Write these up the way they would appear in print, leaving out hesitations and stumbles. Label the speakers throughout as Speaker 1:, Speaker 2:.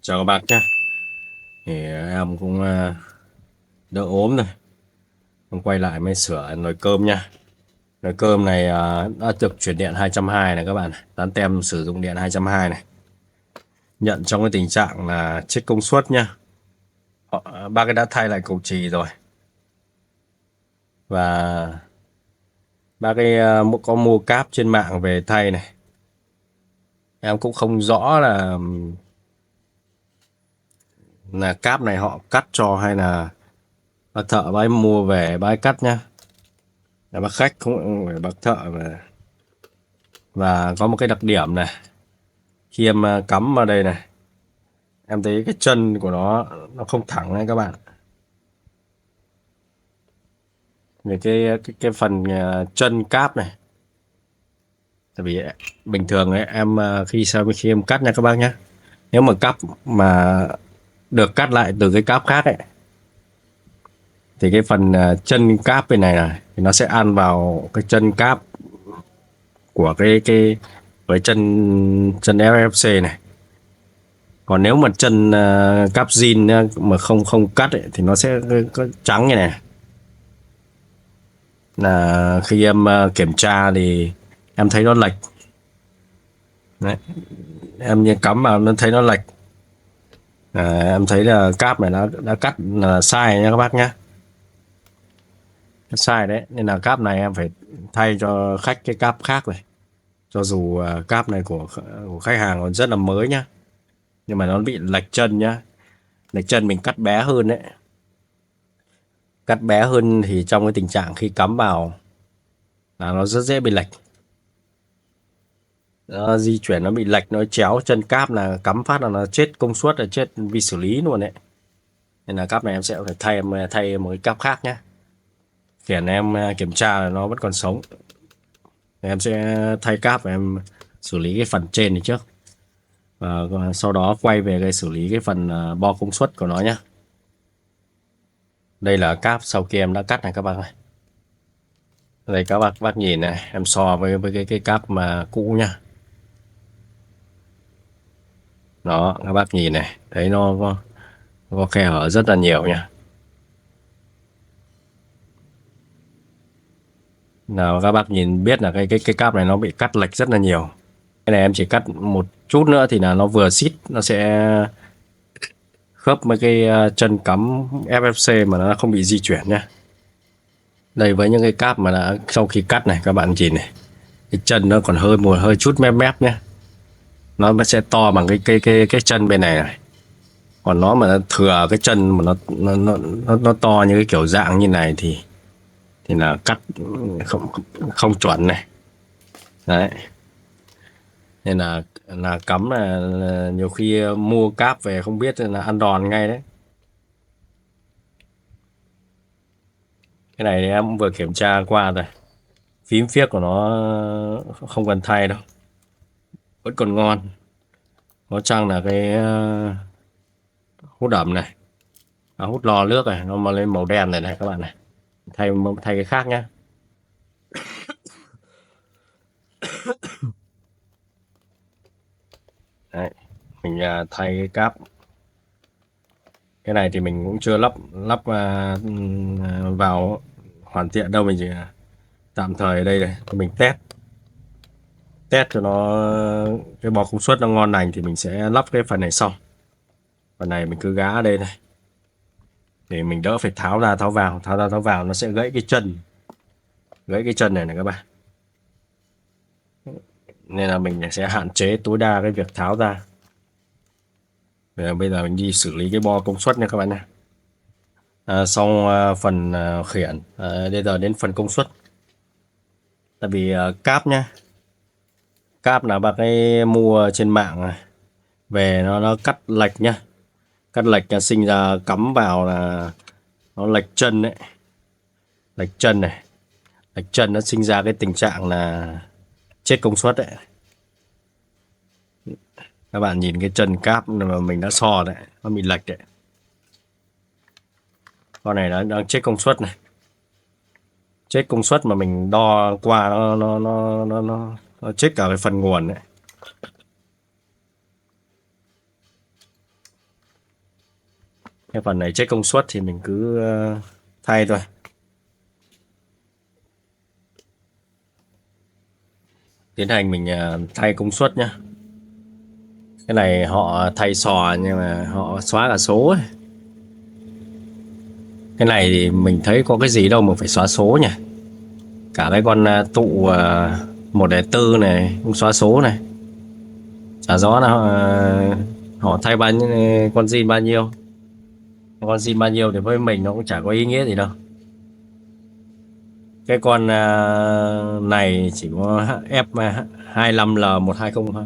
Speaker 1: Chào các bác nhé. Thì em cũng đỡ ốm rồi. Em quay lại mới sửa nồi cơm nha. Nồi cơm này đã được chuyển điện 220 này các bạn. Dán tem sử dụng điện 220 này. Nhận trong cái tình trạng là chết công suất nha. Bác ấy đã thay lại cầu chì rồi. Và bác ấy có mua cáp trên mạng về thay này. Em cũng không rõ là cáp này họ cắt cho hay là bác thợ bác ấy mua về bác ấy cắt nhá. Là bác khách cũng phải bác thợ mà. Và có một cái đặc điểm này, khi em cắm vào đây này, em thấy cái chân của nó không thẳng này các bạn. Về cái phần chân cáp này, tại vì bình thường ấy, em khi em cắt nha các bác nhé, nếu mà cáp mà được cắt lại từ cái cáp khác ấy, thì cái phần chân cáp bên này thì nó sẽ ăn vào cái chân cáp của cái với chân chân FFC này. Còn nếu mà chân cáp zin mà không không cắt ấy, thì nó sẽ có trắng như này. Là khi em kiểm tra thì em thấy nó lệch. Đấy. Em như cắm vào nó thấy nó lệch. Em thấy là cáp này nó đã cắt là sai nha các bác nhé. Sai đấy, nên là cáp này em phải thay cho khách cái cáp khác này. Cho dù cáp này của khách hàng còn rất là mới nhá, nhưng mà nó bị lệch chân nhá. Lệch chân mình cắt bé hơn đấy. Cắt bé hơn thì trong cái tình trạng khi cắm vào là nó rất dễ bị lệch. Nó di chuyển nó bị lệch, nó chéo chân cáp là cắm phát là nó chết công suất, là chết vi xử lý luôn đấy. Nên là cáp này em sẽ phải thay một cái cáp khác nhé. Khiển em kiểm tra là nó vẫn còn sống, em sẽ thay cáp và em xử lý cái phần trên này trước, và sau đó quay về cái xử lý cái phần bo công suất của nó nhé. Đây là cáp sau khi em đã cắt này các bác ơi. Đây các bác nhìn này, em so với cái cáp mà cũ nhá. Đó, các bác nhìn này, thấy nó có khe hở rất là nhiều nha. Nào các bác nhìn biết là cái cáp này nó bị cắt lệch rất là nhiều. Cái này em chỉ cắt một chút nữa thì là nó vừa xít, nó sẽ khớp với cái chân cắm FFC mà nó không bị di chuyển nhá. Đây với những cái cáp mà đã sau khi cắt này các bạn nhìn này, cái chân nó còn hơi chút mép mép nhé. Nó sẽ to bằng cái chân bên này này. Còn nó mà thừa cái chân mà nó to như cái kiểu dạng như này thì là cắt không chuẩn này. Đấy. Nên là cắm là nhiều khi mua cáp về không biết là ăn đòn ngay đấy. Cái này thì em cũng vừa kiểm tra qua rồi. Phím phiếc của nó không cần thay đâu, vẫn còn ngon. Có chăng là cái hút ẩm này, hút lò nước này nó mà lên màu đen này này các bạn này. Thay cái khác nhá. Đấy, mình thay cái cáp. Cái này thì mình cũng chưa lắp vào hoàn thiện đâu, mình chỉ tạm thời ở đây này mình test cho nó cái bò công suất nó ngon lành thì mình sẽ lắp cái phần này xong. Phần này mình cứ gá ở đây này để mình đỡ phải tháo ra tháo vào, nó sẽ gãy cái chân này này các bạn. Nên là mình sẽ hạn chế tối đa cái việc tháo ra. Bây giờ mình đi xử lý cái bo công suất nha các bạn nha. Xong phần khiển, bây giờ đến phần công suất. Tại vì cáp nhá, cáp là bác ấy mua trên mạng về nó cắt lệch nhá, cắt lệch sinh ra cắm vào là nó lệch chân đấy, lệch chân này, lệch chân nó sinh ra cái tình trạng là chết công suất đấy. Các bạn nhìn cái chân cáp mà mình đã so đấy, nó bị lệch đấy. Con này nó đang chết công suất này, chết công suất mà mình đo qua nó chết cả cái phần nguồn đấy. Cái phần này chết công suất thì mình cứ thay thôi. Tiến hành mình thay công suất nhá. Cái này họ thay sò nhưng mà họ xóa cả số ấy. Cái này thì mình thấy có cái gì đâu mà phải xóa số nhỉ. Cả cái con tụ 104 này cũng xóa số này. Chả rõ là họ thay bao nhiêu, con zin bao nhiêu. Con zin bao nhiêu thì với mình nó cũng chả có ý nghĩa gì đâu. Cái con này chỉ có F25L120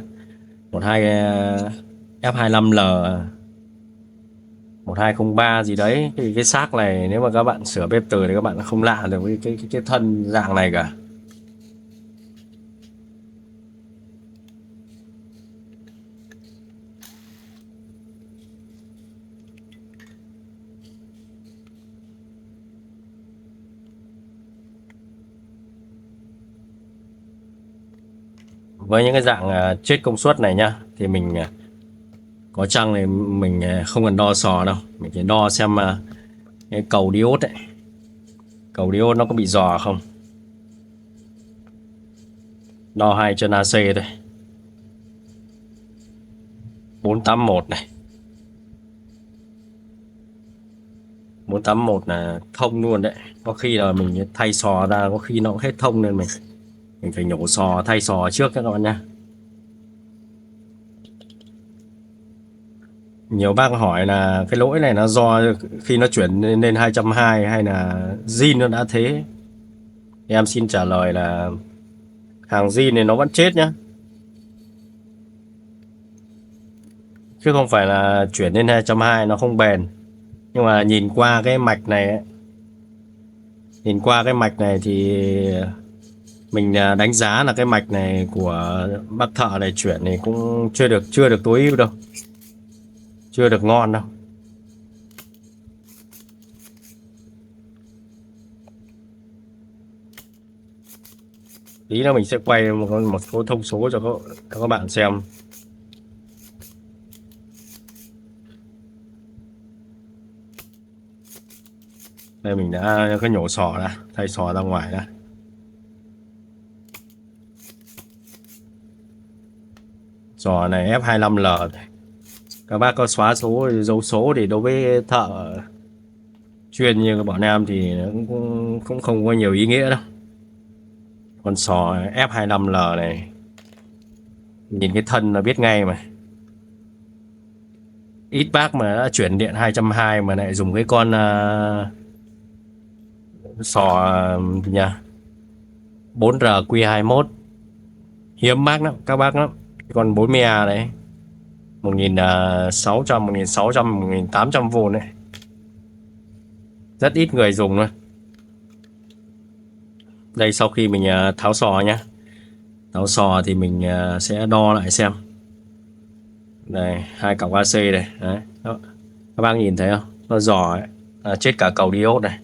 Speaker 1: 12 F25L 1203 gì đấy. Cái xác này nếu mà các bạn sửa bếp từ thì các bạn không lạ được với cái thân dạng này cả. Với những cái dạng chết công suất này nhá thì mình có chăng thì mình không cần đo sò đâu, mình chỉ đo xem cái cầu diode ấy, cầu diode nó có bị rò không. Đo 2 chân AC thôi, 481 này, 481 là thông luôn đấy. Có khi là mình thay sò ra, có khi nó cũng hết thông nên mình phải nhổ sò thay sò trước các bạn nhá. Nhiều bác hỏi là cái lỗi này nó do khi nó chuyển lên 220 hay là zin nó đã thế. Em xin trả lời là hàng zin thì nó vẫn chết nhá, chứ không phải là chuyển lên 220 nó không bền. Nhưng mà nhìn qua cái mạch này ấy, nhìn qua cái mạch này thì mình đánh giá là cái mạch này của bác thợ này chuyển thì cũng chưa được tối ưu đâu, chưa được ngon đâu. Tí nữa mình sẽ quay một số thông số cho các bạn xem. Đây mình đã có nhổ sò ra, thay sò ra ngoài đã. Sò này F25L, các bác có xóa số dấu số thì đối với thợ chuyên như bọn em thì cũng không có nhiều ý nghĩa đâu. Con sò F25L này nhìn cái thân là biết ngay mà. Ít bác mà đã chuyển điện 220 mà lại dùng cái con sò nha 4RQ21, hiếm bác lắm các bác lắm. Cái con 40A đấy 1600, 1600, 1800V đấy, rất ít người dùng thôi. Đây sau khi mình tháo sò nhá, tháo sò thì mình sẽ đo lại xem. Đây 2 cọc AC đây đấy. Đó. Các bác nhìn thấy không, nó giò ấy. Chết cả cầu diode này.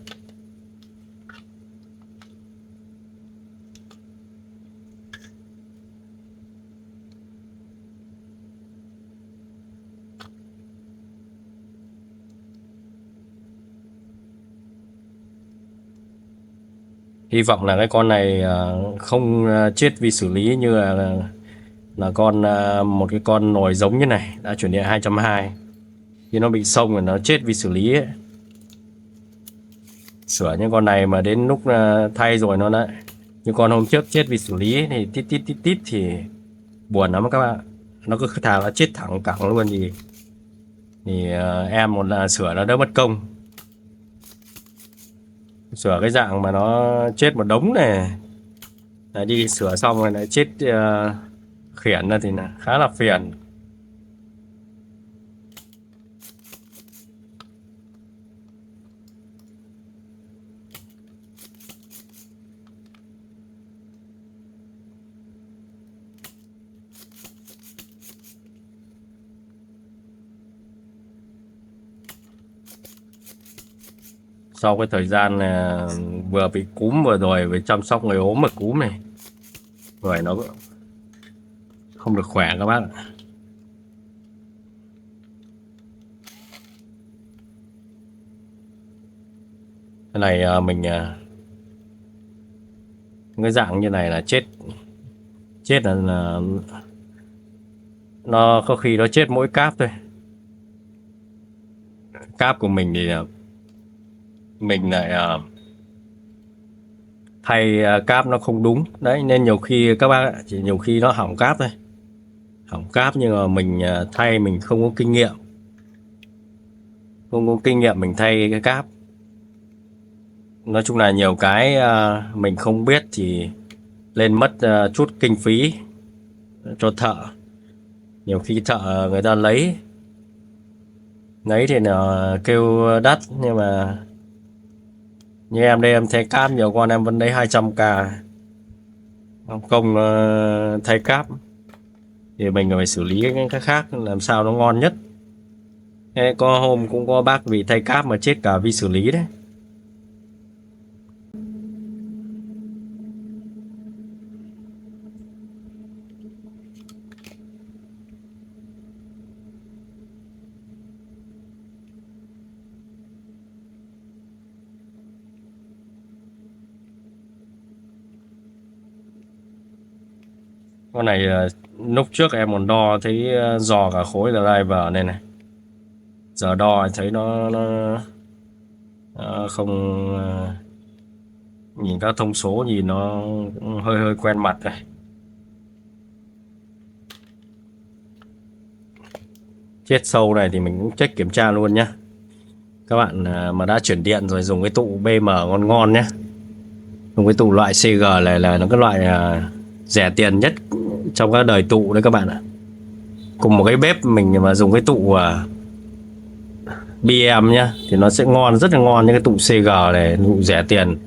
Speaker 1: Hy vọng là cái con này không chết vì xử lý như là một cái con nồi giống như này đã chuyển điện 220 khi nó bị xông rồi nó chết vì xử lý ấy. Sửa những con này mà đến lúc thay rồi nó lại như con hôm trước chết vì xử lý thì tít thì buồn lắm các bạn. Nó cứ thà nó chết thẳng cẳng luôn thì em một là sửa nó đỡ mất công. Sửa cái dạng mà nó chết một đống này lại đi sửa xong rồi lại chết khiển ra thì là khá là phiền. Sau cái thời gian vừa bị cúm vừa rồi với chăm sóc người ốm mà cúm này, người nó không được khỏe các bác. Cái này mình cái dạng như này là chết, chết là nó có khi nó chết mỗi cáp thôi. Cáp của mình thì mình lại thay cáp nó không đúng đấy, nên nhiều khi các bác ạ, chỉ nhiều khi nó hỏng cáp thôi, hỏng cáp nhưng mà mình thay mình không có kinh nghiệm, không có kinh nghiệm mình thay cái cáp. Nói chung là nhiều cái mình không biết thì lên mất chút kinh phí cho thợ. Nhiều khi thợ người ta lấy thì là kêu đắt, nhưng mà như em đây em thay cáp nhiều con em vẫn lấy 200k công thay cáp, thì mình phải xử lý cái khác làm sao nó ngon nhất. Thế có hôm cũng có bác vì thay cáp mà chết cả vi xử lý đấy. Con này lúc trước em còn đo thấy dò cả khối driver này này, giờ đo thấy nó không nhìn các thông số nhìn nó cũng hơi hơi quen mặt này. Chết sâu này thì mình cũng check kiểm tra luôn nhé các bạn. Mà đã chuyển điện rồi dùng cái tụ BM ngon ngon nhé, dùng cái tụ loại CG này là nó cái loại rẻ tiền nhất trong các đời tụ đấy các bạn ạ. Cùng một cái bếp mình mà dùng cái tụ BM nhá thì nó sẽ ngon, rất là ngon. Những cái tụ CG này tụ rẻ tiền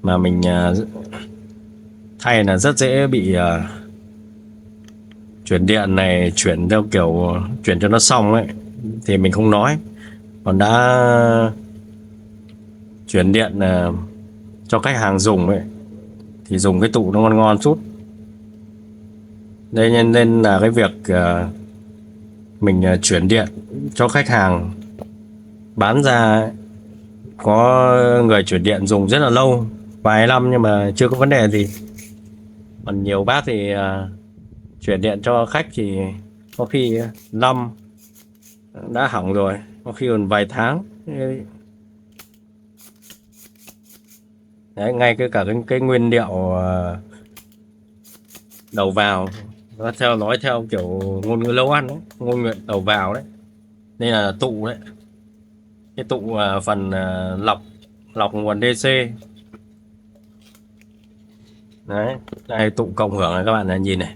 Speaker 1: mà mình thay là rất dễ bị chuyển điện này, chuyển theo kiểu chuyển cho nó xong ấy thì mình không nói, còn đã chuyển điện cho khách hàng dùng ấy thì dùng cái tụ nó ngon ngon chút. Đây nên là cái việc mình chuyển điện cho khách hàng bán ra, có người chuyển điện dùng rất là lâu, vài năm nhưng mà chưa có vấn đề gì. Còn nhiều bác thì chuyển điện cho khách thì có khi năm đã hỏng rồi, có khi còn vài tháng. Đấy, ngay cả cái nguyên liệu đầu vào nó nói theo kiểu ngôn ngữ nấu ăn đấy, ngôn ngữ đầu vào đấy. Đây là tụ đấy, cái tụ phần lọc nguồn DC đấy. Đây tụ cộng hưởng này các bạn này, nhìn này,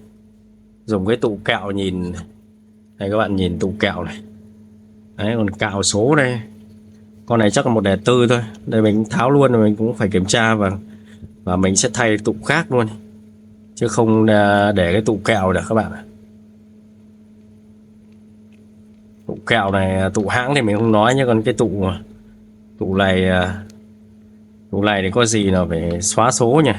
Speaker 1: dùng cái tụ kẹo nhìn này các bạn, nhìn tụ kẹo này đấy. Còn cạo số đây, con này chắc là 104 thôi. Đây mình tháo luôn rồi, mình cũng phải kiểm tra và mình sẽ thay tụ khác luôn chứ không để cái tụ kẹo được các bạn ạ. Tụ kẹo này tụ hãng thì mình không nói nhé, còn cái tụ này thì có gì là phải xóa số nhỉ.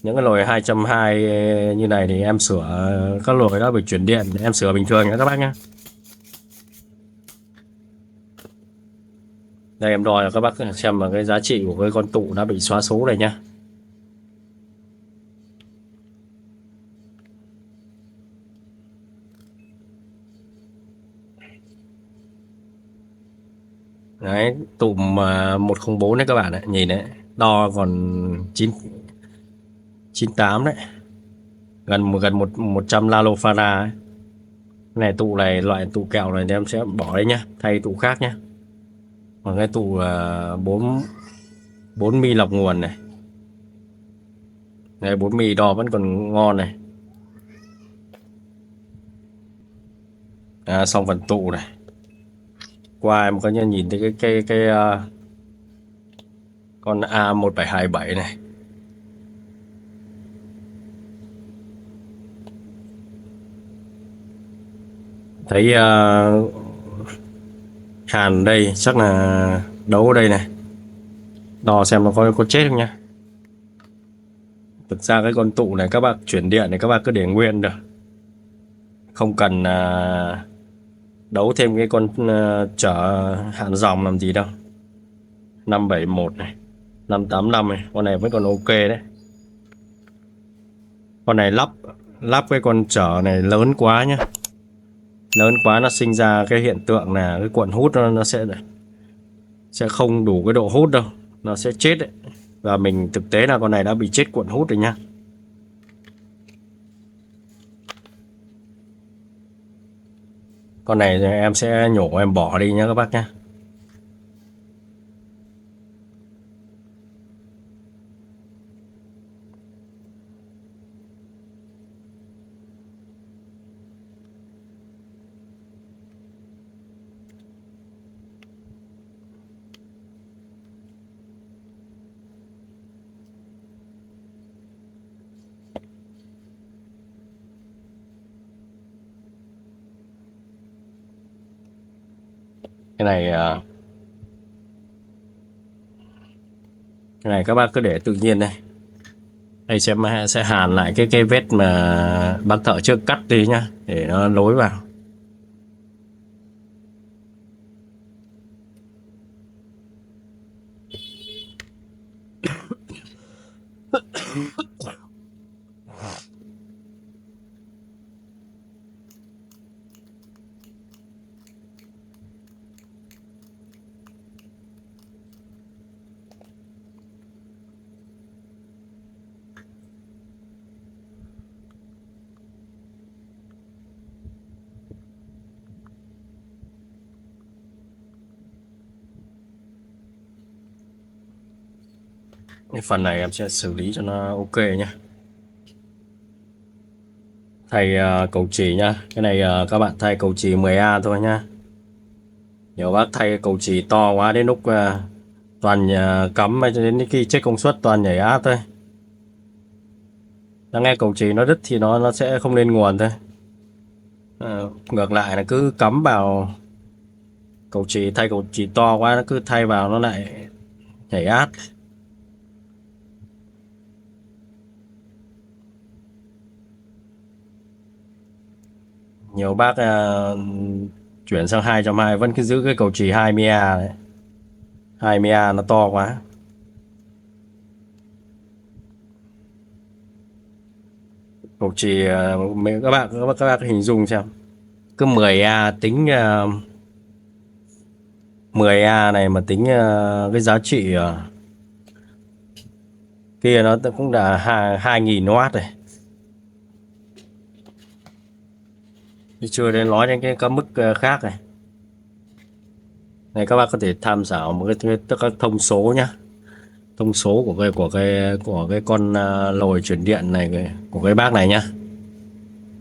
Speaker 1: Những cái lồi 220 như này thì em sửa các lồi đó bị chuyển điện, em sửa bình thường nha các bác nhé. Đây em đo cho các bác xem là cái giá trị của cái con tụ đã bị xóa số này nhá. Đấy, tụm 104 đấy các bạn ạ, nhìn đấy, đo còn 98 đấy, gần 100 nanofarad ấy. Này tụ này, loại tụ kẹo này thì em sẽ bỏ đấy nhá, thay tụ khác nhá. Còn cái tụ 4 mi lọc nguồn này, này 4 mi đo vẫn còn ngon này. Xong phần tụ này, qua em có nhìn thấy cái con A1727 này. Thấy hàn đây chắc là đấu ở đây này, đo xem nó có chết không nha. Thực ra cái con tụ này các bác chuyển điện này các bác cứ để nguyên được, không cần đấu thêm cái con chở hạn dòng làm gì đâu. 571 này, 585 này, con này vẫn còn ok đấy. Con này lắp lắp cái con chở này lớn quá nhá, lớn quá nó sinh ra cái hiện tượng là cái cuộn hút nó sẽ không đủ cái độ hút đâu, nó sẽ chết đấy. Và mình thực tế là con này đã bị chết cuộn hút rồi nhá. Con này thì em sẽ nhổ em bỏ đi nhá các bác nhé. Cái này cái này các bác cứ để tự nhiên đây. Đây sẽ hàn lại cái vết mà bác thợ trước cắt đi nhá, để nó nối vào. Cái phần này em sẽ xử lý cho nó ok nhá. Thay cầu chì nhá. Cái này các bạn thay cầu chì 10A thôi nhá. Nhiều bác thay cầu chì to quá đến lúc toàn cắm cho đến khi check công suất toàn nhảy áp thôi. Đã nghe cầu chì nó đứt thì nó sẽ không lên nguồn thôi. Ngược lại là cứ cắm vào cầu chì, thay cầu chì to quá nó cứ thay vào nó lại nhảy át. Nhiều bác chuyển sang 220 vẫn cứ giữ cái cầu chì 20A đấy. 20A nó to quá. Cầu chì các bác hình dung xem. Cứ 10A tính 10A này mà tính cái giá trị kia nó cũng là 2.000W rồi. Chứ chưa đến nói đến cái mức khác này. Này các bác có thể tham khảo một tất các thông số nhá. Thông số của cái con lồi chuyển điện này của cái bác này nhá.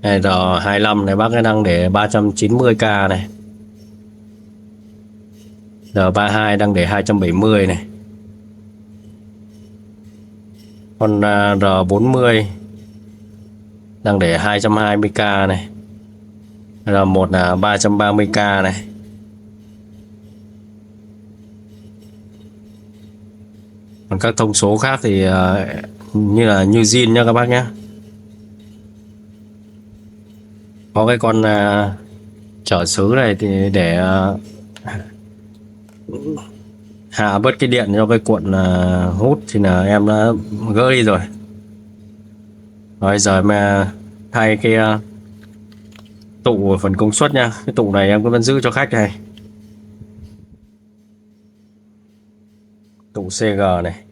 Speaker 1: Này R25 này bác ấy đang để 390k này. R32 đang để 270 này. Con R40 đang để 220k này. R1 là 330k này. Còn các thông số khác thì như zin nha các bác nhé. Có cái con trở xứ này thì để hạ bớt cái điện cho cái cuộn hút thì là em đã gỡ đi rồi. Rồi giờ mà thay cái tụ phần công suất nha. Cái tụ này em vẫn giữ cho khách này. Tụ CG này.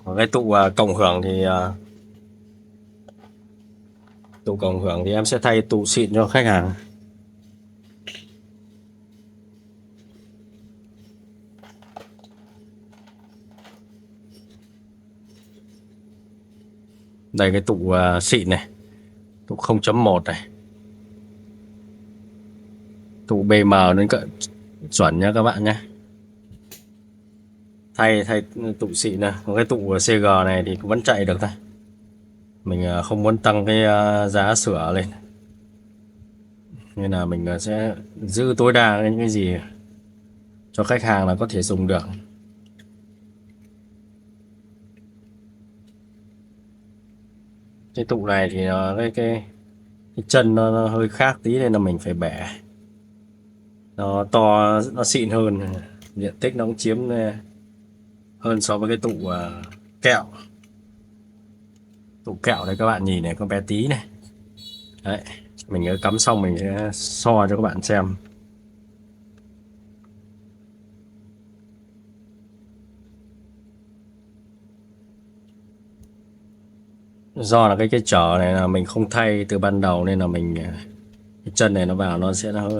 Speaker 1: Còn cái tụ cộng hưởng thì tụ cộng hưởng thì em sẽ thay tụ xịn cho khách hàng. Đây cái tụ xịn này, tụ 0.1 này, tụ BM đến cỡ chuẩn nha các bạn nhé. Thay tụ xịn này, còn cái tụ CG này thì vẫn chạy được thôi. Mình không muốn tăng cái giá sửa lên, nên là mình sẽ giữ tối đa những cái gì cho khách hàng là có thể dùng được. Cái tụ này thì nó cái cái chân nó hơi khác tí nên là mình phải bẻ nó to, nó xịn hơn, diện tích nó cũng chiếm hơn so với cái tụ kẹo. Tụ kẹo đây các bạn nhìn này, con bé tí này. Đấy, mình cứ cắm xong mình sẽ so cho các bạn xem. Do là cái chở này là mình không thay từ ban đầu nên là mình cái chân này nó vào nó sẽ nó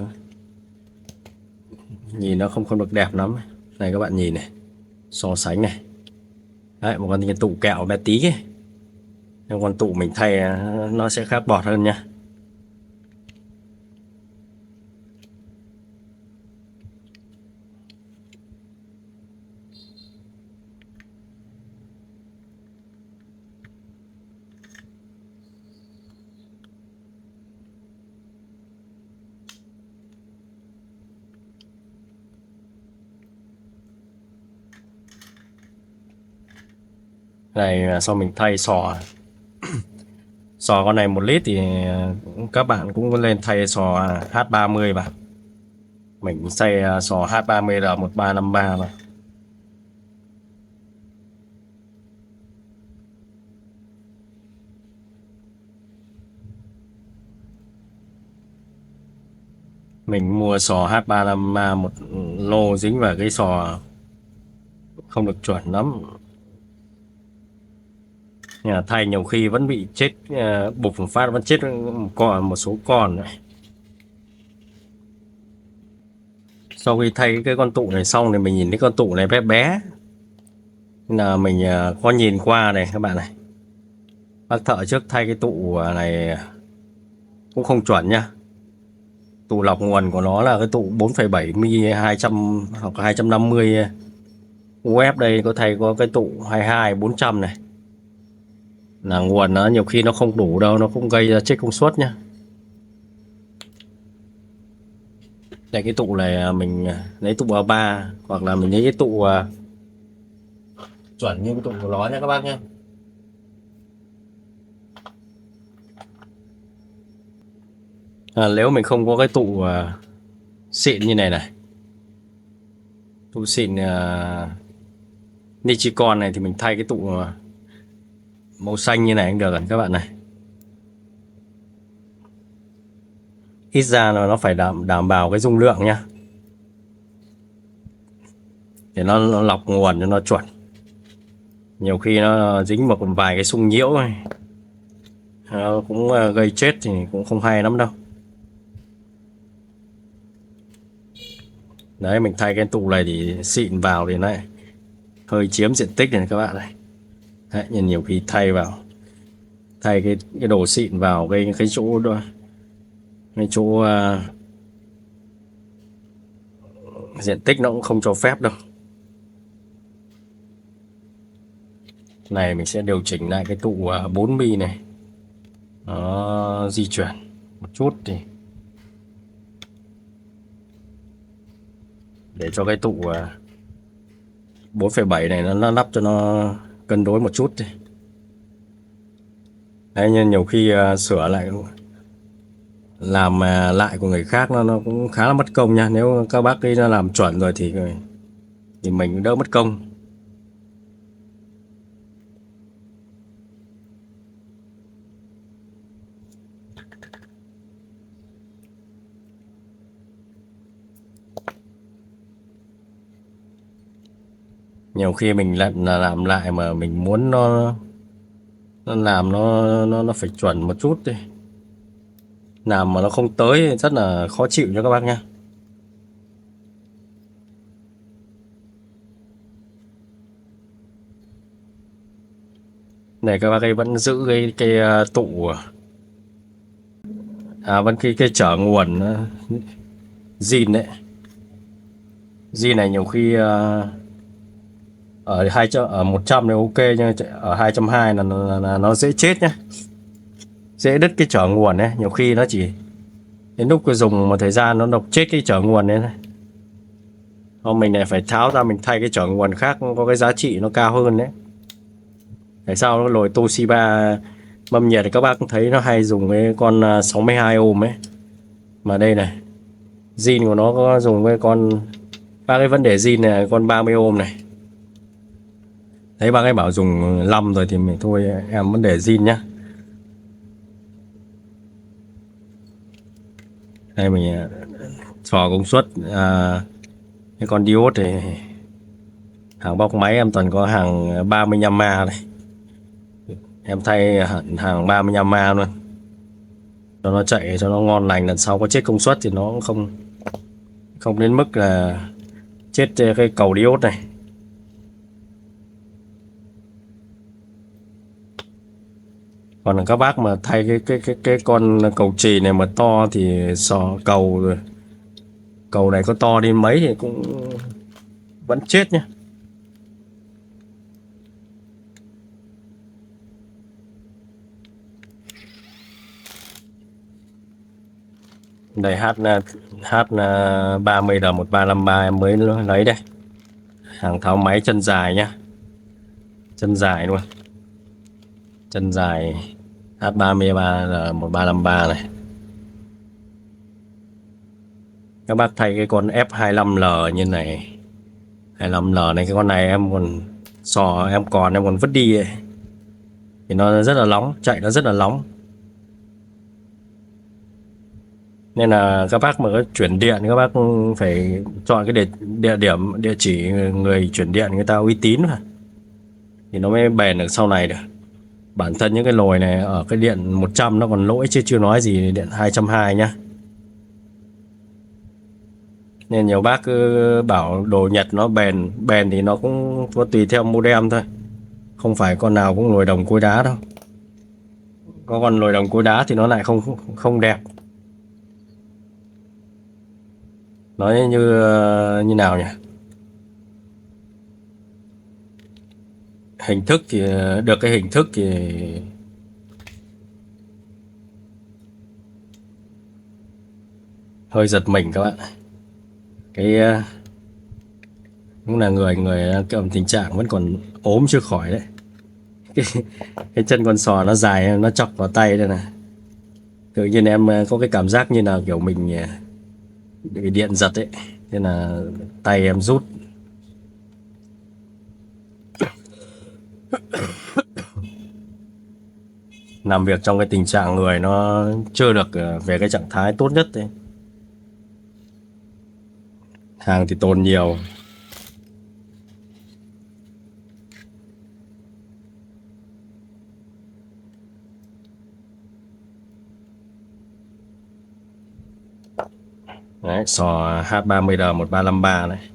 Speaker 1: nhìn nó không được đẹp lắm. Này các bạn nhìn này, so sánh này. Đấy, một con cái tụ kẹo bé tí ấy. Nhưng con tụ mình thay nó sẽ khác bọt hơn nha. Này sau mình thay sò con này 1 lít thì các bạn cũng lên thay sò H30 vào. Mình xay sò H30R1353 mà. Mình mua sò H353 một lô dính vào cái sò không được chuẩn lắm. Nhà thay nhiều khi vẫn bị chết, bục một phát vẫn chết một số con này. Sau khi thay cái con tụ này xong thì mình nhìn thấy con tụ này bé bé, nên là mình có nhìn qua này các bạn này. Bác thợ trước thay cái tụ này cũng không chuẩn nha. Tụ lọc nguồn của nó là cái tụ 4,7 mm 200 hoặc 250 UF, đây có thay có cái tụ 22 400 này. Là nguồn nó nhiều khi nó không đủ đâu, nó cũng gây ra chết công suất nhá. Đây cái tụ này mình lấy tụ A3 hoặc là mình lấy cái tụ chuẩn như cái tụ của nó nha các bác nhé. Nếu mình không có cái tụ xịn như này này, tụ xịn Nichicon này thì mình thay cái tụ màu xanh như này cũng được các bạn này. Ít ra nó phải đảm bảo cái dung lượng nhá, để nó lọc nguồn cho nó chuẩn. Nhiều khi nó dính một vài cái xung nhiễu này, nó cũng gây chết thì cũng không hay lắm đâu. Đấy, mình thay cái tụ này thì xịn vào thì nó hơi chiếm diện tích này các bạn này. Đấy, nhưng nhiều khi thay cái đồ xịn vào cái chỗ đó, cái chỗ diện tích nó cũng không cho phép đâu. Này mình sẽ điều chỉnh lại cái tụ 4 mm này, nó di chuyển một chút thì để cho cái tụ 4,7 này nó lắp cho nó cân đối một chút đi. Đấy, nhưng nhiều khi sửa lại làm lại của người khác nó cũng khá là mất công nha. Nếu các bác ấy làm chuẩn rồi thì mình đỡ mất công. Nhiều khi mình làm lại mà mình muốn nó làm nó phải chuẩn một chút đi, làm mà nó không tới rất là khó chịu cho các bác nhé. Này các bác ấy vẫn giữ cái tụ vẫn cái chở nguồn zin đấy. Zin này nhiều khi ở 100 thì ok, nhưng ở 220 là nó dễ chết nhá, dễ đứt cái chở nguồn đấy. Nhiều khi nó chỉ đến lúc dùng một thời gian nó độc chết cái chở nguồn đấy này. Mình lại phải tháo ra mình thay cái chở nguồn khác có cái giá trị nó cao hơn đấy. Tại sao nó lồi Toshiba Mâm nhiệt thì các bác thấy nó hay dùng cái con 62 ohm ấy, mà đây này zin của nó có dùng cái con, bác cái vấn đề zin này con 30 ohm này. Thấy bác ấy bảo dùng 5 rồi thì mình thôi em vấn đề zin nhá. Đây mình sò công suất cái con diode thì hàng bóc máy em toàn có hàng 35A này, em thay hàng 35A luôn cho nó chạy cho nó ngon lành, lần sau có chết công suất thì nó cũng không đến mức là chết cái cầu diode này. Còn các bác mà thay cái con cầu chì này mà to thì sò cầu này có to đến mấy thì cũng vẫn chết nhá. Đây H30R1353 em mới lấy đây, hàng tháo máy chân dài nhá, chân dài luôn, chân dài H33R1353 này. Các bác thay cái con F25L như này, 25L này, cái con này em còn em còn vứt đi ấy. Thì nó rất là nóng, chạy nó rất là nóng, nên là các bác mà có chuyển điện các bác phải chọn cái địa chỉ người chuyển điện người ta uy tín mà thì nó mới bền được sau này được. Bản thân những cái nồi này ở cái điện 100 nó còn lỗi chứ chưa nói gì điện 220 nhá. Nên nhiều bác cứ bảo đồ Nhật nó bền thì nó cũng có tùy theo modem thôi, không phải con nào cũng nồi đồng cối đá đâu. Có con nồi đồng cối đá thì nó lại không đẹp. Nói như nào nhỉ, hình thức thì được, cái hình thức thì hơi giật mình các bạn. Cái cũng là người cầm tình trạng vẫn còn ốm chưa khỏi đấy. Cái chân con sò nó dài, nó chọc vào tay đây này, tự nhiên em có cái cảm giác như là kiểu mình bị điện giật ấy, nên là tay em rút. Làm việc trong cái tình trạng người nó chưa được về cái trạng thái tốt nhất đấy. Hàng thì tồn nhiều. Đấy, sò H30R1353 này.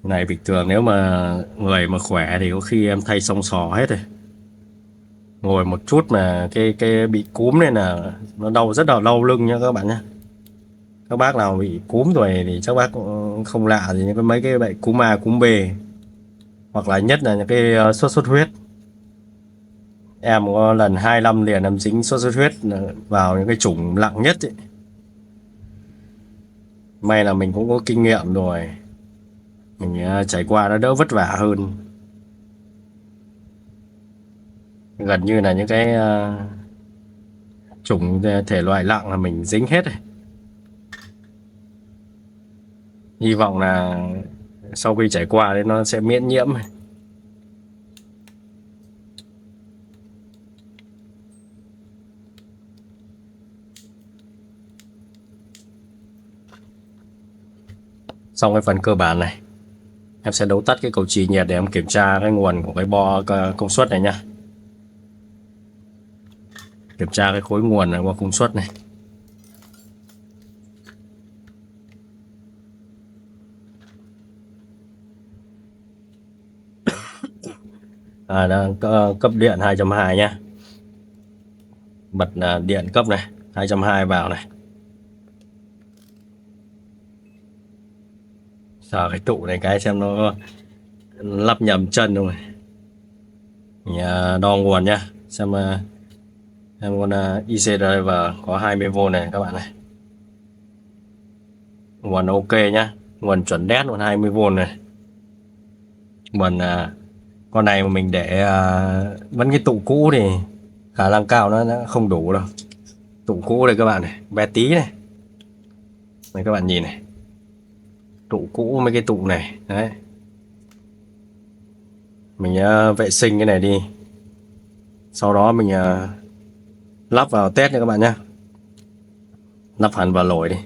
Speaker 1: Này bình thường nếu mà người mà khỏe thì có khi em thay xong sò hết rồi. Ngồi một chút mà cái bị cúm này là nó đau, rất là đau lưng nha các bạn nhé. Các bác nào bị cúm rồi thì chắc bác cũng không lạ gì những mấy cái bệnh cúm A cúm B, hoặc là nhất là những cái sốt huyết. Em có lần 2 năm liền em dính sốt xuất huyết vào những cái chủng nặng nhất ấy. May là mình cũng có kinh nghiệm rồi, mình trải qua nó đỡ vất vả hơn. Gần như là những cái chủng thể loại nặng là mình dính hết rồi. Hy vọng là sau khi trải qua thì nó sẽ miễn nhiễm. Xong cái phần cơ bản này, em sẽ đấu tắt cái cầu chì nhiệt để em kiểm tra cái nguồn của cái bo công suất này nhá. Kiểm tra cái khối nguồn này, bo công suất này. Đang cấp điện 220 nhá. Bật điện cấp này 220 vào này. Sờ cái tụ này cái xem nó lắp nhầm chân không này. Mình đo nguồn nhá, xem Em con IC driver có 20V này các bạn này, nguồn ok nhá, nguồn chuẩn đét luôn 20V này. Nguồn con này mà mình để vẫn cái tụ cũ thì khả năng cao nó không đủ đâu. Tụ cũ đây các bạn này, bé tí này, này các bạn nhìn này, tụ cũ mấy cái tụ này đấy. Mình vệ sinh cái này đi, sau đó mình lắp vào test nha các bạn nhé, lắp hẳn vào lồi đi.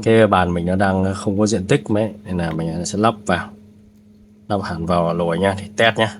Speaker 1: Cái bàn mình nó đang không có diện tích mấy nên là mình sẽ lắp hẳn vào lồi nha, thì test nhá.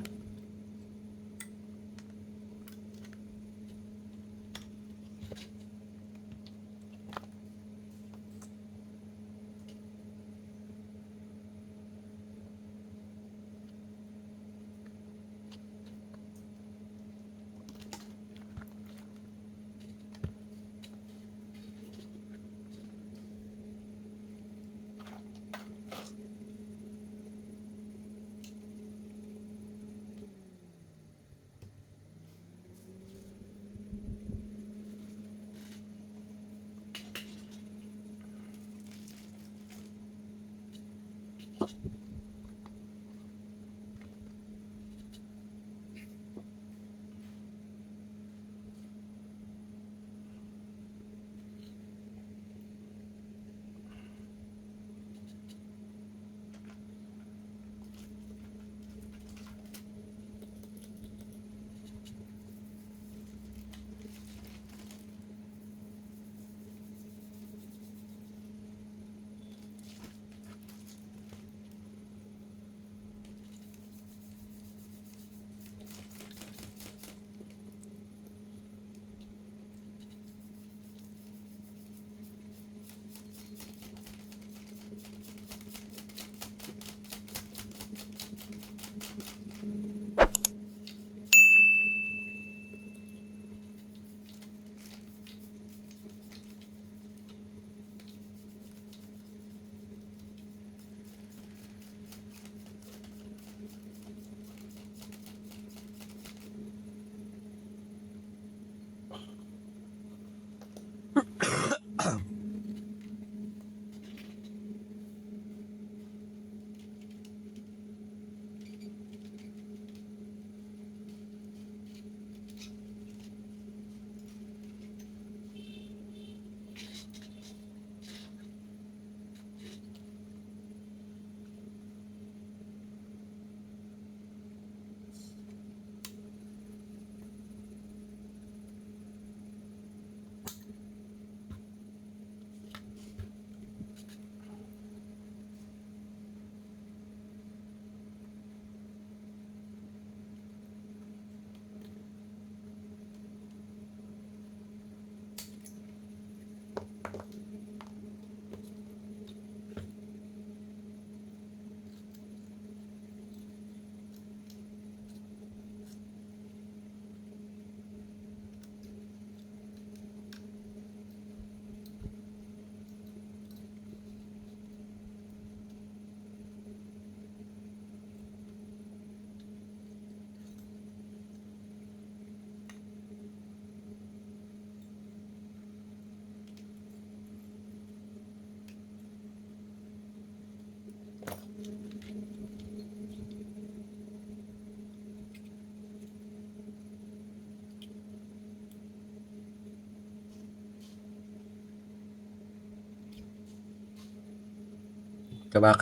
Speaker 1: Các bác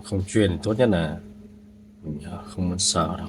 Speaker 1: không chuyên thì tốt nhất là mình không muốn sợ đâu.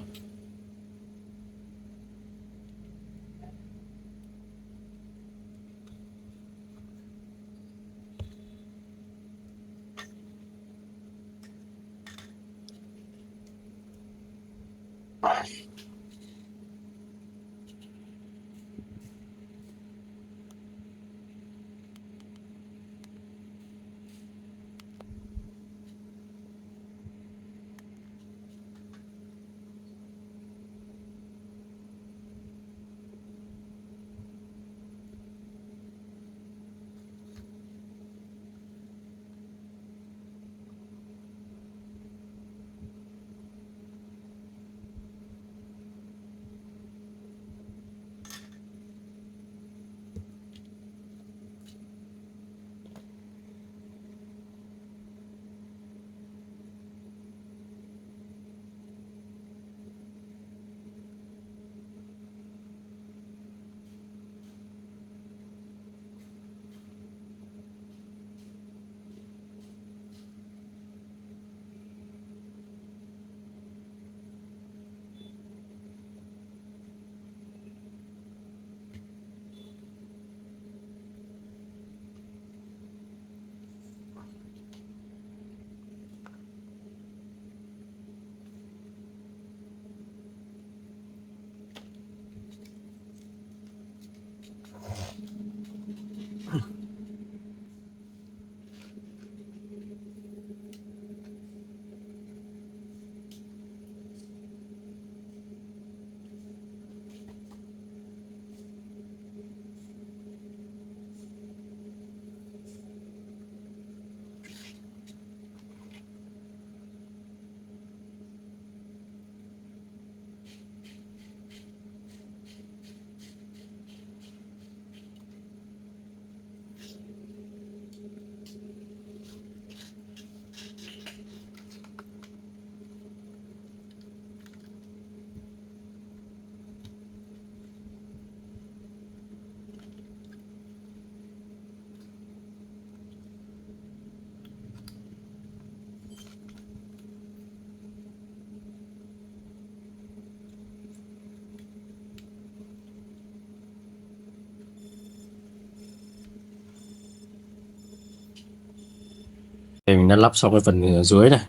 Speaker 1: Thì mình đã lắp xong cái phần ở dưới này.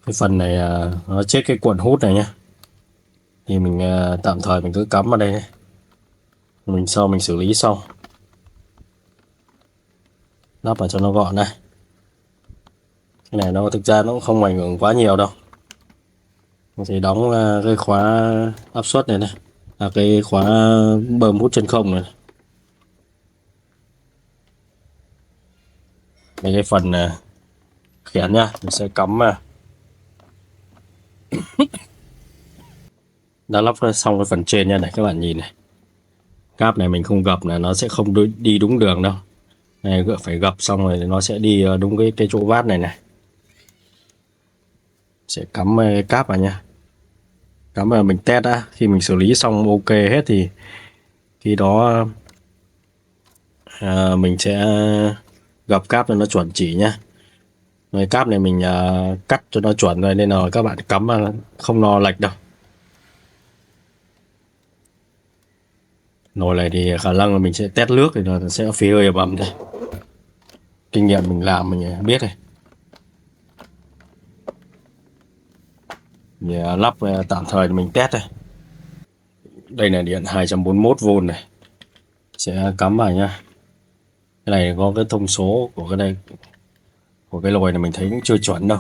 Speaker 1: Cái phần này nó chết cái cuộn hút này nhá. Thì mình tạm thời mình cứ cắm vào đây này. Mình xử lý xong. Lắp vào cho nó gọn này. Cái này nó thực ra nó cũng không ảnh hưởng quá nhiều đâu. Mình sẽ đóng cái khóa áp suất này này. Cái khóa bơm hút chân không này. Đây cái phần khiển nhá, mình sẽ cắm đã lắp xong cái phần trên nha này, các bạn nhìn này. Cáp này mình không gập là nó sẽ không đi đúng đường đâu. Này phải gập xong rồi nó sẽ đi đúng cái chỗ vát này này. Sẽ cắm cái cáp vào nha. Cắm vào mình test đã, khi mình xử lý xong ok hết thì khi đó mình sẽ gập cáp cho nó chuẩn chỉ nhá. Cái cáp này mình cắt cho nó chuẩn rồi nên là các bạn cắm không lo lệch đâu. Nồi này thì khả năng là mình sẽ test nước thì nó sẽ phí hơi ẩm đây. Kinh nghiệm mình làm mình biết này. Thì lắp tạm thời mình test đây. Đây là điện 241V này. Sẽ cắm vào nhá. Cái này có cái thông số của cái này, của cái lồi này mình thấy cũng chưa chuẩn đâu.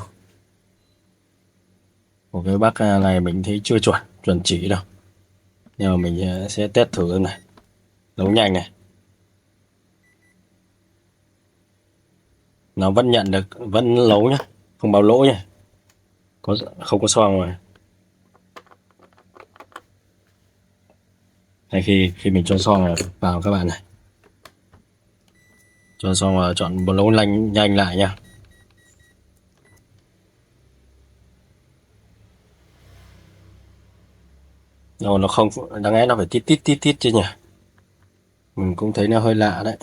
Speaker 1: Của cái bác này mình thấy chưa chuẩn chỉ đâu. Nhưng mà mình sẽ test thử này. Nấu nhanh này. Nó vẫn nhận được, vẫn nấu nhá, không báo lỗi nhá. Không có xoang rồi. Này khi mình cho xoang vào các bạn này. Cho xong vào chọn bột nấu nhanh lại nha. Rồi nó không, đáng lẽ nó phải tít chứ nhỉ. Mình cũng thấy nó hơi lạ đấy.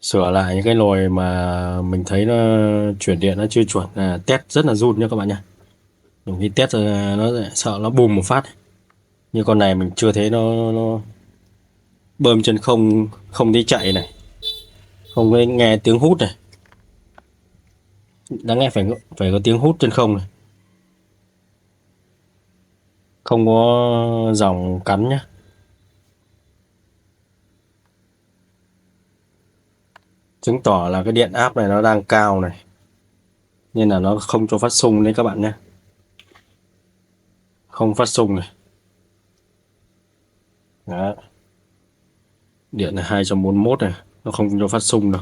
Speaker 1: Sửa lại những cái nồi mà mình thấy nó chuyển điện nó chưa chuẩn, test rất là run nha các bạn nha. Nhiều khi test nó sợ nó bùm một phát. Như con này mình chưa thấy nó bơm chân không đi chạy này, không nghe tiếng hút này. Đáng lẽ phải có tiếng hút chân không này, không có dòng cắn nhá. Chứng tỏ là cái điện áp này nó đang cao này, nên là nó không cho phát xung đấy các bạn nhé. Không phát xung này. Đó. Điện là 241 này, nó không cho phát xung đâu.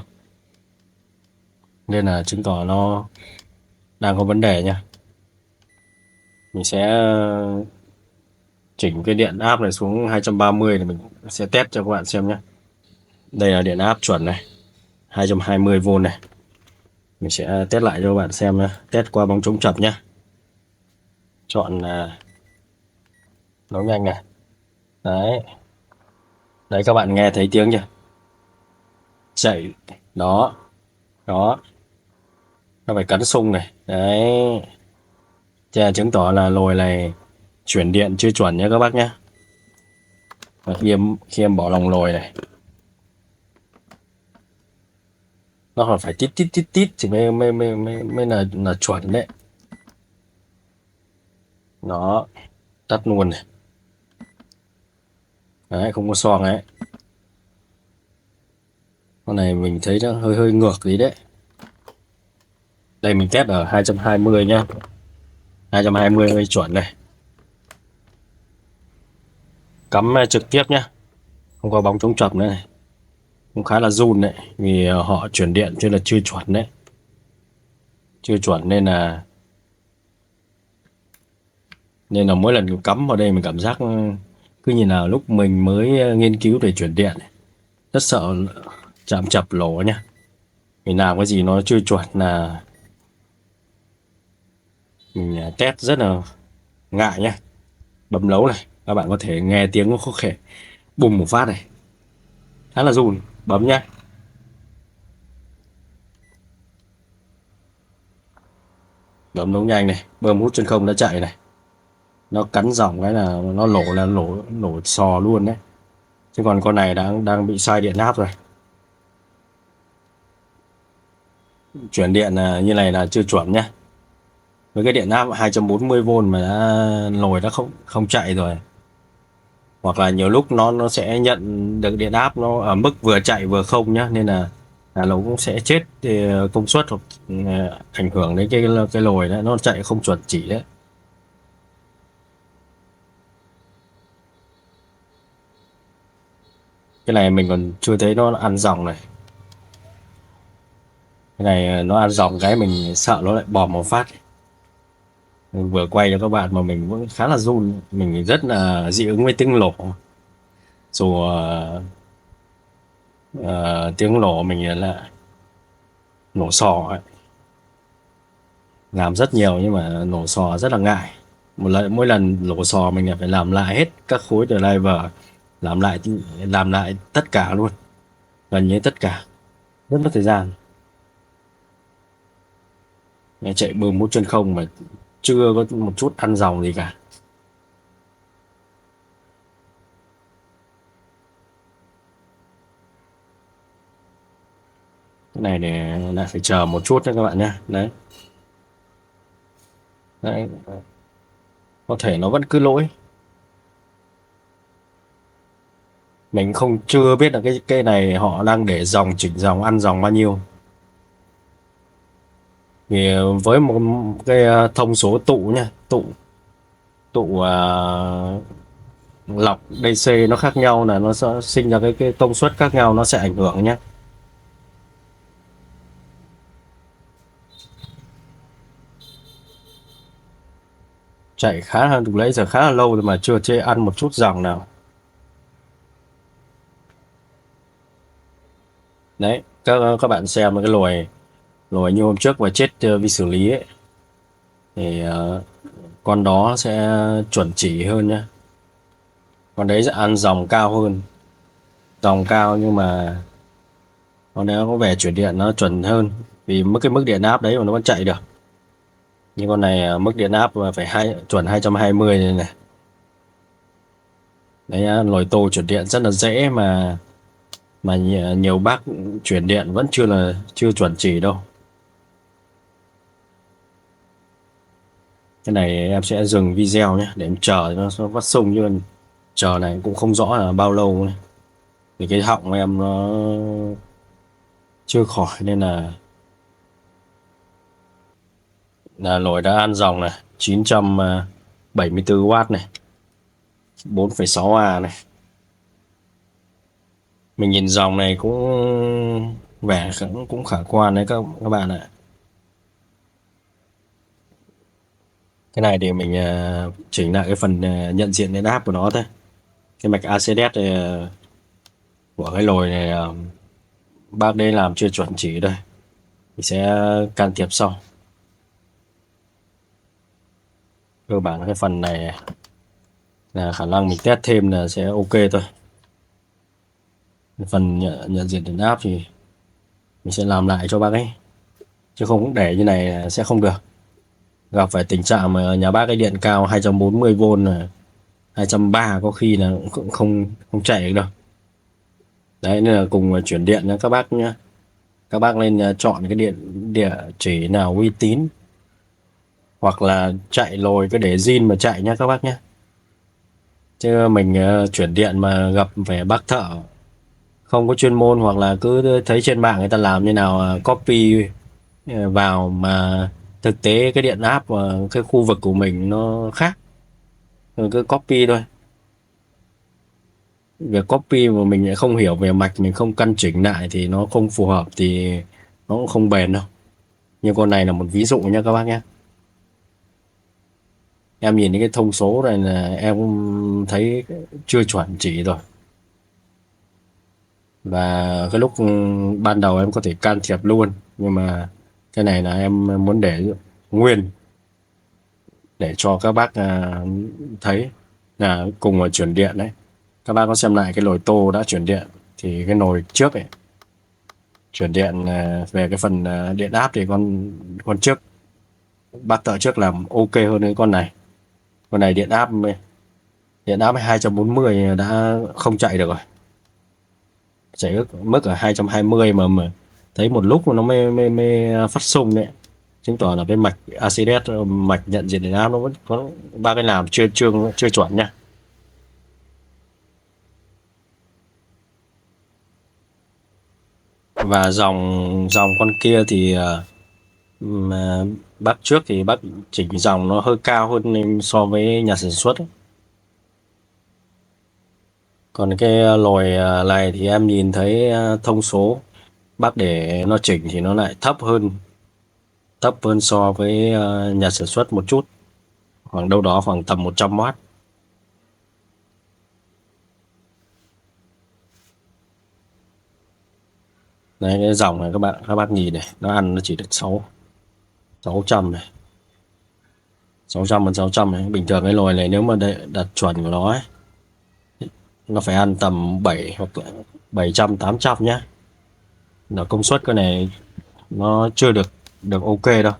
Speaker 1: Nên là chứng tỏ nó đang có vấn đề nha. Mình sẽ chỉnh cái điện áp này xuống 230 để mình sẽ test cho các bạn xem nhé. Đây là điện áp chuẩn này, 220V này. Mình sẽ test lại cho các bạn xem nhé. Test qua bóng chống chập nhé. Chọn nấu nhanh này. Đấy. Đấy các bạn nghe thấy tiếng chưa? Chạy. Đó. Đó. Nó phải cắn xung này. Đấy. Chà, chứng tỏ là nồi này chuyển điện chưa chuẩn nhé các bác nhé. Và khi em bỏ lòng nồi này, nó còn phải tít thì mới là chuẩn đấy. Nó tắt luôn này. Đấy, không có xoang đấy. Con này mình thấy nó hơi ngược gì đấy. Đây mình test ở 220 nhá. 220 hơi chuẩn này. Cắm trực tiếp nhá. Không có bóng chống chập nữa này. Cũng khá là run đấy, vì họ chuyển điện cho là chưa chuẩn đấy. Chưa chuẩn nên là mỗi lần cắm vào đây mình cảm giác cứ như nào lúc mình mới nghiên cứu về chuyển điện này. Rất sợ chạm chập lỗ nhá. Mình làm cái gì nó chưa chuẩn là mình test rất là ngại nhá. Bấm nấu này, các bạn có thể nghe tiếng nó khô khè bùng một phát này, khá là run. Bấm nhá. Bấm nấu nhanh này, bơm hút chân không đã chạy này. Nó cắn dòng cái là nó nổ sò luôn đấy. Chứ còn con này đang bị sai điện áp rồi. chuyển điện là như này là chưa chuẩn nhá. Với cái điện áp 240V mà nồi đã không không chạy rồi, hoặc là nhiều lúc nó sẽ nhận được điện áp nó ở mức vừa chạy vừa không nhá, nên là nó cũng sẽ chết công suất, hoặc ảnh hưởng đến cái nồi đấy, nó chạy không chuẩn chỉ đấy. Cái này mình còn chưa thấy nó ăn dòng này. Cái này nó ăn dòng cái mình sợ nó lại bò một phát. Mình vừa quay cho các bạn mà mình cũng khá là run, mình rất là dị ứng với tiếng nổ. Dù tiếng nổ mình là nổ sò ấy, làm rất nhiều nhưng mà nổ sò rất là ngại. Mỗi lần nổ sò mình phải làm lại hết các khối driver, làm lại tất cả luôn, gần như tất cả, rất mất thời gian. Nghe chạy bơm 1.0 mà chưa có một chút ăn dòng gì cả. Cái này để lại phải chờ một chút nha các bạn nhé. Đấy, có thể nó vẫn cứ lỗi, mình không chưa biết là cái này họ đang để dòng, chỉnh dòng, ăn dòng bao nhiêu. Thì với một cái thông số tụ nha, tụ tụ lọc DC nó khác nhau là nó sẽ sinh ra cái công suất khác nhau, nó sẽ ảnh hưởng nhé. Chạy khá là từ lấy giờ khá là lâu rồi mà chưa chê ăn một chút dòng nào. Đấy, các bạn xem cái lồi lồi như hôm trước và chết vì xử lý ấy, thì con đó sẽ chuẩn chỉ hơn nhá. Con đấy sẽ ăn dòng cao hơn, dòng cao nhưng mà con đấy có vẻ chuyển điện nó chuẩn hơn, vì cái mức điện áp đấy mà nó vẫn chạy được. Nhưng con này mức điện áp phải chuẩn 220 này này. Đấy nhá, nồi tô chuyển điện rất là dễ mà nhiều bác chuyển điện vẫn chưa chuẩn chỉ đâu. Cái này em sẽ dừng video nhé, để em chờ nó vắt sung, chứ chờ này cũng không rõ là bao lâu này. Vì cái họng em nó chưa khỏi nên là nồi đã ăn dòng này, 974W này, 4,6A này. Mình nhìn dòng này cũng vẻ cũng khả quan đấy các bạn ạ. Cái này để mình chỉnh lại cái phần nhận diện điện áp của nó thôi. Cái mạch ACDS của cái nồi này bác đây làm chưa chuẩn chỉ đây, mình sẽ can thiệp sau. Cơ bản cái phần này là khả năng mình test thêm là sẽ ok thôi. Phần nhận diện điện áp thì mình sẽ làm lại cho bác ấy, chứ không để như này sẽ không được. Gặp phải tình trạng mà nhà bác cái điện cao 240V là 230 có khi là cũng không chạy được đâu. Đấy, nên là cùng chuyển điện nha các bác nhé. Các bác nên chọn cái địa chỉ nào uy tín, hoặc là chạy lồi cái để zin mà chạy nhé các bác nhé. Chứ mình chuyển điện mà gặp phải bác thợ không có chuyên môn, hoặc là cứ thấy trên mạng người ta làm như nào copy vào, mà thực tế cái điện áp và cái khu vực của mình nó khác, rồi cứ copy thôi. Việc copy mà mình lại không hiểu về mạch, mình không căn chỉnh lại thì nó không phù hợp, thì nó cũng không bền đâu. Nhưng con này là một ví dụ nha các bác nhé. Em nhìn những cái thông số này là em cũng thấy chưa chuẩn chỉ rồi. Và cái lúc ban đầu em có thể can thiệp luôn, nhưng mà cái này là em muốn để nguyên để cho các bác thấy là cùng là chuyển điện đấy. Các bác có xem lại cái nồi tô đã chuyển điện, thì cái nồi trước ấy chuyển điện về cái phần điện áp thì con trước, bác thợ trước làm ok hơn cái con này. Con này điện áp 240 đã không chạy được rồi, chạy mức ở 220 mà thấy một lúc mà nó mới phát xung đấy, chứng tỏ là cái mạch ACDS, mạch nhận diện điện áp nó vẫn có ba cái làm chưa chuẩn nha. Và dòng dòng con kia thì mà bác trước thì bác chỉnh dòng nó hơi cao hơn so với nhà sản xuất ấy. Còn cái lồi này thì em nhìn thấy thông số bác để nó chỉnh thì nó lại thấp hơn so với nhà sản xuất một chút, khoảng đâu đó khoảng tầm 100W. Đấy, cái dòng này các bác nhìn này, nó ăn nó chỉ được 600 này, 600 này. Bình thường cái lồi này nếu mà đặt chuẩn của nó ấy, nó phải ăn tầm 7 hoặc là 700 800 nhá. Là công suất cái này nó chưa được được ok đâu.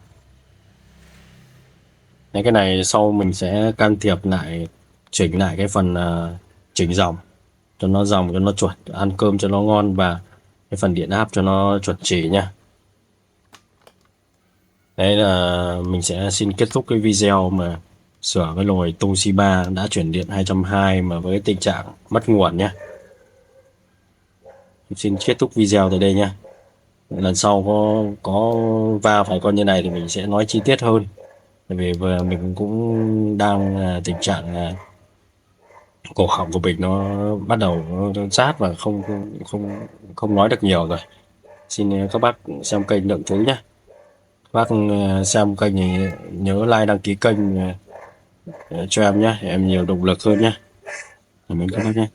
Speaker 1: Đấy, cái này sau mình sẽ can thiệp lại, chỉnh lại cái phần chỉnh dòng cho nó chuẩn, ăn cơm cho nó ngon, và cái phần điện áp cho nó chuẩn chỉ nha. Đấy là mình sẽ xin kết thúc cái video mà sửa cái nồi Toshiba đã chuyển điện 220 mà với tình trạng mất nguồn nhé. Xin kết thúc video tại đây nha. Lần sau có va phải con như này thì mình sẽ nói chi tiết hơn. Bởi vì vừa mình cũng đang tình trạng cổ họng của mình nó bắt đầu nó rát và không nói được nhiều rồi. Xin các bác xem kênh Lượng Thứ nhé. Bác xem kênh thì nhớ like đăng ký kênh cho em nhé, em nhiều động lực hơn nhé. Cảm ơn các bác nhé.